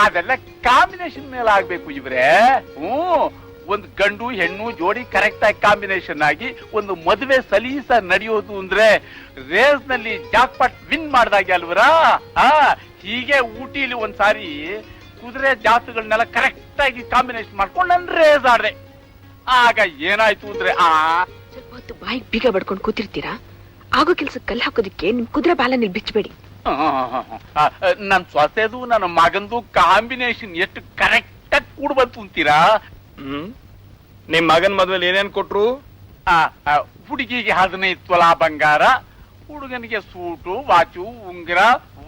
ಅದೆಲ್ಲ ಕಾಂಬಿನೇಷನ್ ಮೇಲೆ ಆಗ್ಬೇಕು ಇವ್ರೆ. ಒಂದು ಗಂಡು ಹೆಣ್ಣು ಜೋಡಿ ಕರೆಕ್ಟ್ ಆಗಿ ಕಾಂಬಿನೇಷನ್ ಆಗಿ ಒಂದು ಮದುವೆ ಸಲೀಸ ನಡೆಯೋದು ಅಂದ್ರೆ ರೇಸ್ ನಲ್ಲಿ ಜಾಕ್ಪಾಟ್ ವಿನ್ ಮಾಡ್ದಾಗೆ ಅಲ್ವರಾ. ಹೀಗೆ ಊಟಿಲಿ ಒಂದ್ಸಾರಿ ಕುದುರೆ ಜಾತಿಗಳನ್ನೆಲ್ಲ ಕರೆಕ್ಟ್ ಆಗಿ ಕಾಂಬಿನೇಷನ್ ಮಾಡ್ಕೊಂಡು ನನ್ ರೇಸ್ ಆಡ್ದೆ. ಆಗ ಏನಾಯ್ತು ಅಂದ್ರೆ ಸ್ವಲ್ಪ ಹೊತ್ತು ಬಾಯಿಗೆ ಬೀಗ ಬಡ್ಕೊಂಡು ಕೂತಿರ್ತೀರಾ, ಆಗೋ ಕೆಲ್ಸಕ್ಕೆ ಕಲ್ಲು ಹಾಕೋದಿಕ್ಕೆ ನಿಮ್ ಕುದುರೆ ಬಾಲ ನೀವು ಬಿಚ್ಚಬೇಡಿ. ನನ್ ಸೊಸೆದು ನನ್ನ ಮಗಂದು ಕಾಂಬಿನೇಷನ್ ಎಷ್ಟು ಕರೆಕ್ಟ್ ಆಗಿ ಕೂಡ್ ಬಂತು ಅಂತೀರಾ. ನಿಮ್ ಮಗನ್ ಮದ್ವೆಲಿ ಏನೇನ್ ಕೊಟ್ರು? ಹುಡುಗಿಗೆ 15 ತೊಲಾ ಬಂಗಾರ, ಹುಡುಗನಿಗೆ ಸೂಟು ವಾಚು ಉಂಗುರ,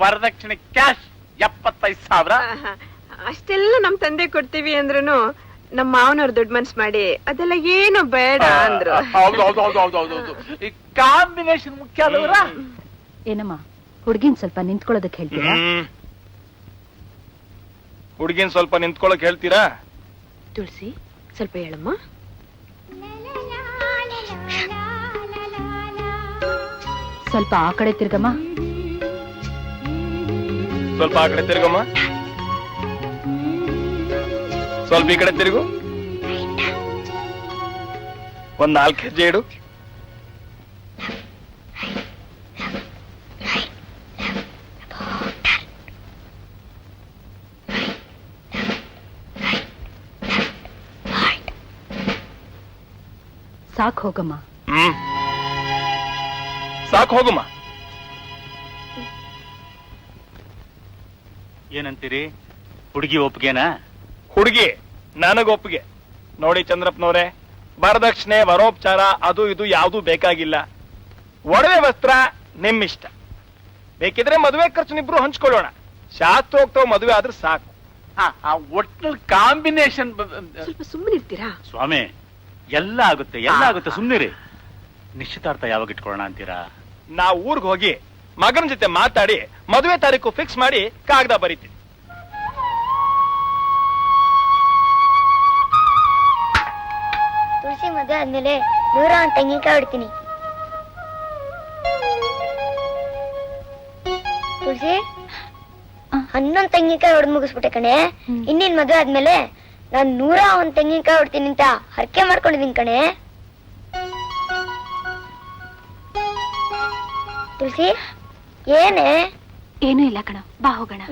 ವರದಕ್ಷಿಣೆ ಕ್ಯಾಶ್ 75,000. ಅಷ್ಟೆಲ್ಲ ನಮ್ ತಂದೆ ಕೊಡ್ತೀವಿ ಅಂದ್ರೂ ನಮ್ಮ ಮಾವನವ್ರು ದೊಡ್ಡ ಮನ್ಸ್ ಮಾಡಿ ಅದೆಲ್ಲ ಏನು ಬೇಡ ಅಂದ್ರು. ಹೌದು ಈ ಕಾಂಬಿನೇಷನ್ ಮುಖ್ಯ ಅಲ್ಲವರ. ಏನಮ್ಮ ಹುಡ್ಗಿನ್ ಸ್ವಲ್ಪ ನಿಂತ್ಕೊಳ್ಳೋದಕ್ಕೆ ಹೇಳ್ತೀರಾ? ಹುಡ್ಗಿನ್ ಸ್ವಲ್ಪ ನಿಂತ್ಕೊಳ್ಳಕ್ ಹೇಳ್ತೀರಾ? ತುಳಸಿ ಸ್ವಲ್ಪ ಹೇಳಮ್ಮ. ಸ್ವಲ್ಪ ಆ ಕಡೆ ತಿರ್ಗಮ್ಮ. ಸ್ವಲ್ಪ ಆ ಕಡೆ ತಿರುಗಮ್ಮ. ಸ್ವಲ್ಪ ಈ ಕಡೆ ತಿರುಗು. ಒಂದ್ 4 ಹೆಜ್ಜೆ ಇಡು. ಸಾಕ್ ಹೋಗಮ್ಮ. ಸಾಕು ಹೋಗಮ್ಮ. ಏನಂತೀರಿ? ಹುಡುಗಿ ಒಪ್ಪಿಗೆನಾ? ಹುಡುಗಿ ನನಗ ಒಪ್ಪಿಗೆ. ನೋಡಿ ಚಂದ್ರಪ್ಪನವ್ರೆ, ವರದಕ್ಷಿಣೆ ವರೋಪಚಾರ ಅದು ಇದು ಯಾವ್ದು ಬೇಕಾಗಿಲ್ಲ. ಒಡವೆ ವಸ್ತ್ರ ನಿಮ್ಮಿಷ್ಟ. ಬೇಕಿದ್ರೆ ಮದುವೆ ಖರ್ಚುನಿಬ್ರು ಹಂಚ್ಕೊಳ್ಳೋಣ. ಶಾಸ್ತ್ರೋಕ್ತ ಮದುವೆ ಆದ್ರೆ ಸಾಕು. ಒಟ್ಟಿನಲ್ಲಿ ಕಾಂಬಿನೇಷನ್. ಸ್ವಲ್ಪ ಸುಮ್ಮನಿರ್ತೀರಾ ಸ್ವಾಮಿ? ಎಲ್ಲ ಆಗುತ್ತೆ ಸುಮ್ಮನಿರಿ. ನಿಶ್ಚಿತಾರ್ಥ ಯಾವಾಗ ಇಟ್ಕೊಳ್ಳೋಣ ಅಂತೀರಾ? ನಾವು ಊರ್ಗ್ ಹೋಗಿ ಮಗನ ಜೊತೆ ಮಾತಾಡಿ ಮದುವೆ ತಾರೀಕು ಫಿಕ್ಸ್ ಮಾಡಿ ಕಾಗದ ಬರೀತೀವಿ. ತುಳಸಿ ಮದುವೆ ಆದ್ಮೇಲೆ 101 ತೆಂಗಿನಕಾಯಿ ಹೊಡ್ತೀನಿ. ತುಳಸಿ 11 ತೆಂಗಿನಕಾಯಿ ಹೊಡೆದ್ ಮುಗಿಸ್ಬಿಟ್ಟೆ ಕಣೆ. ಇನ್ನೇನ್ ಮದುವೆ ಆದ್ಮೇಲೆ ನಾನ್ 101 ತೆಂಗಿನಕಾಯಿ ಹೊಡ್ತೀನಿ ಅಂತ ಹರಕೆ ಮಾಡ್ಕೊಂಡಿದೀನಿ ಕಣೆ. ತುಳಸಿ ಏನೇ? ಏನೂ ಇಲ್ಲ ಕಣ, ಬಾ ಹೋಗೋಣ.